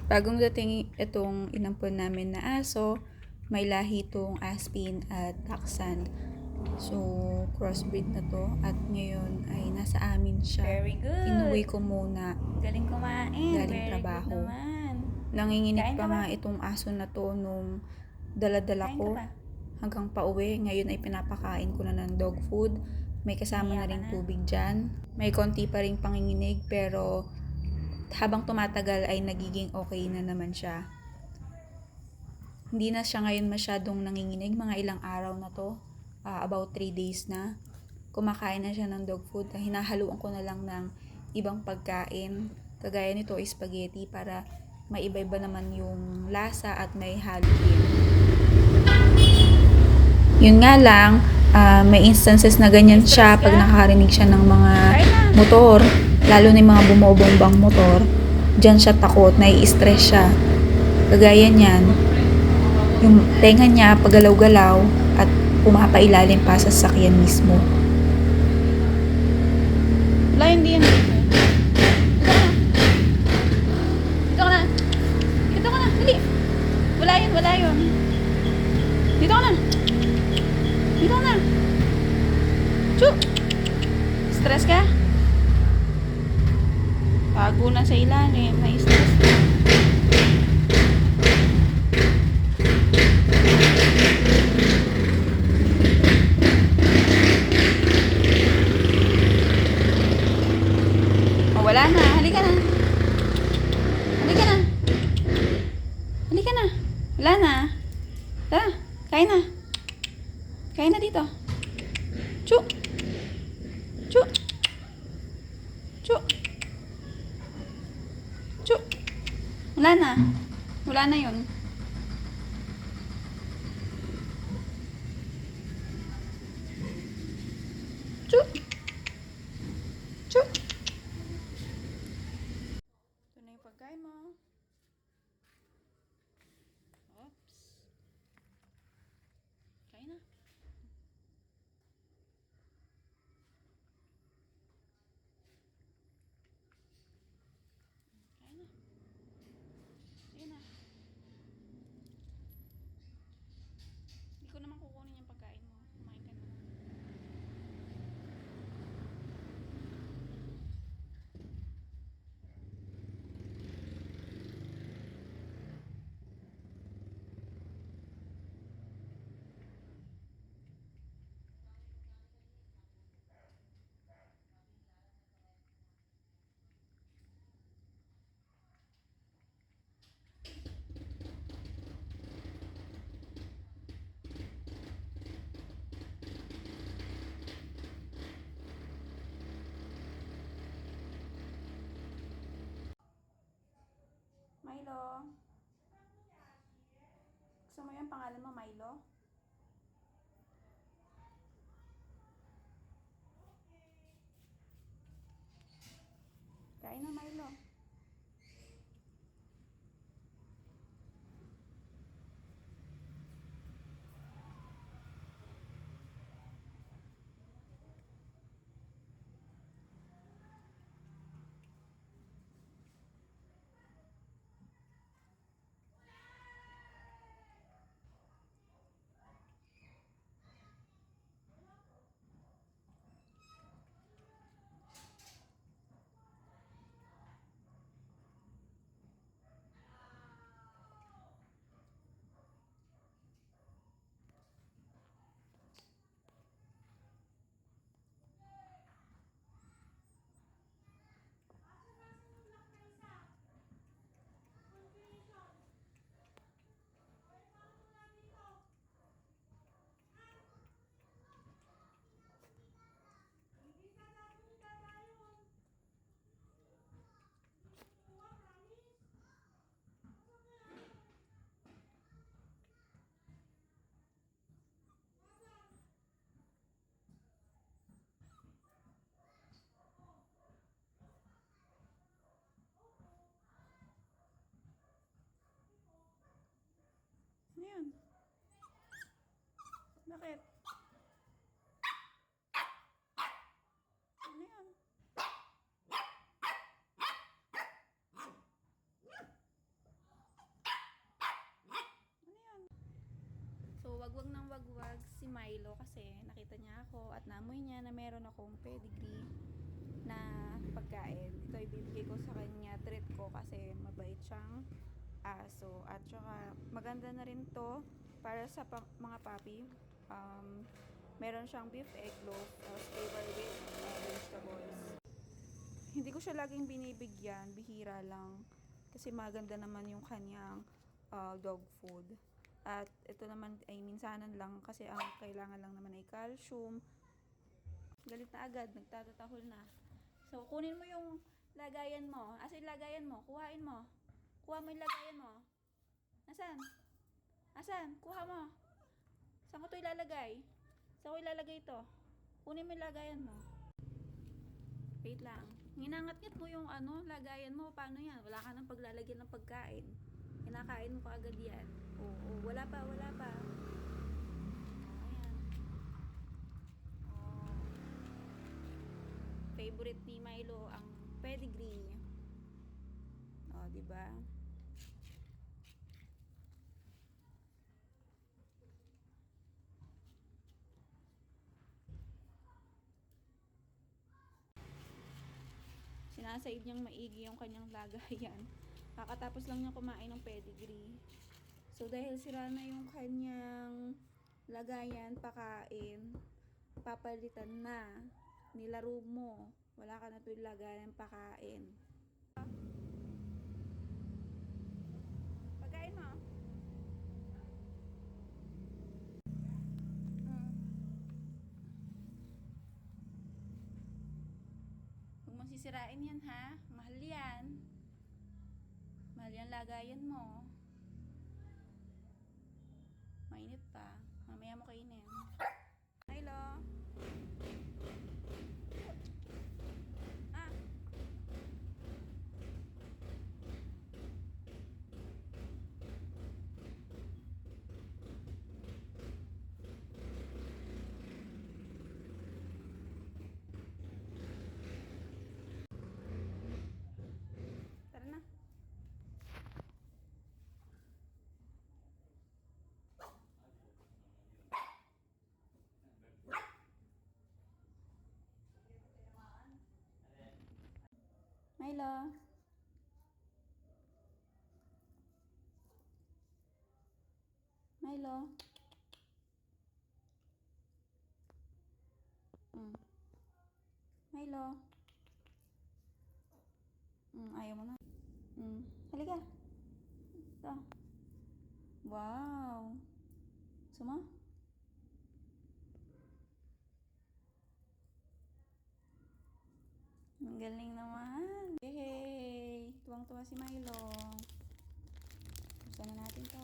Bagong dating itong inampon namin na aso, may lahi itong Aspin at Dachshund. So, crossbreed na to at ngayon ay nasa amin siya. Very good. Inuwi ko muna Galing kumain. galing Very trabaho. good naman. Nanginginig Kain pa ka ba? nga itong aso na to nung dala-dala Kain ka ko ba? hanggang pauwi. Ngayon ay pinapakain ko na ng dog food. May kasama na Umiyak ka rin na? tubig dyan. May konti pa rin panginginig pero habang tumatagal ay nagiging okay na naman siya. Hindi na siya ngayon masyadong nanginginig. Mga ilang araw na to. About 3 days na. Kumakain na siya ng dog food. Hinahaluan ko na lang ng ibang pagkain. Kagaya nito spaghetti para maiba-iba naman yung lasa at may halo din. Yun nga lang, may instances na ganyan siya pag nakakarinig siya ng mga motor, lalo na yung mga bumobombang motor. Diyan siya takot, nai-stress siya. Kagaya niyan, yung tenga niya pagalaw-galaw at pumapailalim pa sa sasakyan mismo. Wala, hindi yan. Dito ka na. Dito ka na. Dali. Wala yun, wala yun. Dito ka na. Dito ka na. Chu! Stress ka? Tago na sa ilalim. May stress ka. Oh, wala na. Halika na. Halika na. Halika na. Wala na. Tara, kain na. Kain na dito. Chu. Chu. Chu. Chu. Wala na. Wala na yun. Chu. Chu. Ito na yung pagkain mo. Oops. Kain na. Kain na. Sige na. Hindi ko naman kukunin yung pagkain mo. Kumain ka na. Milo. Gusto mo yung pangalan mo, Milo? Kain na, Milo. wagwag ng wagwag si Milo kasi nakita niya ako at namoy niya na meron akong pedigree na pagkain. Ito ibibigay ko sa kanya, treat ko kasi mabait siyang aso. At saka maganda na rin to para sa mga puppy. Meron siyang beef egg loaf, flavor with vegetables. Hindi ko siya laging binibigyan, bihira lang. Kasi maganda naman yung kanyang dog food. At ito naman ay minsanan lang kasi ang kailangan lang naman ay calcium. Galit na agad, nagtatatahol na. So, kunin mo yung lagayan mo. Asa yung lagayan mo? Kuhain mo. Kuha mo yung lagayan mo. Nasaan? Asan? Kuha mo. Saan ko ito ilalagay? Saan ko ilalagay ito? Kunin mo yung lagayan mo. Wait lang. Ginangat-ngat mo yung lagayan mo. Paano yan? Wala ka nang paglalagyan ng pagkain. Kinakain mo kaagad yan. Oo, wala pa. Ayan. Favorite ni Milo ang pedigree. Di ba? Sinasaid niyang maigi yung kanyang lagayan. Kakatapos lang niya kumain ng pedigree. So, dahil sira na yung kanyang lagayan, pakain, papalitan na. Nilaro mo. Wala ka na ito yung lagayan, pakain. Pagkain mo. Huwag mong sisirain yan, ha? Mahal yan. Mahal yan lagayan mo. Mainit pa. Mamaya mo kainin. Milo. Ah. Tara na. Milo. Milo. Milo. Ayaw mo na. Halika. Ito. Wow. Suma? Ang galing naman. Yay! Tuwang-tuwa si Milo. Buksan na natin to.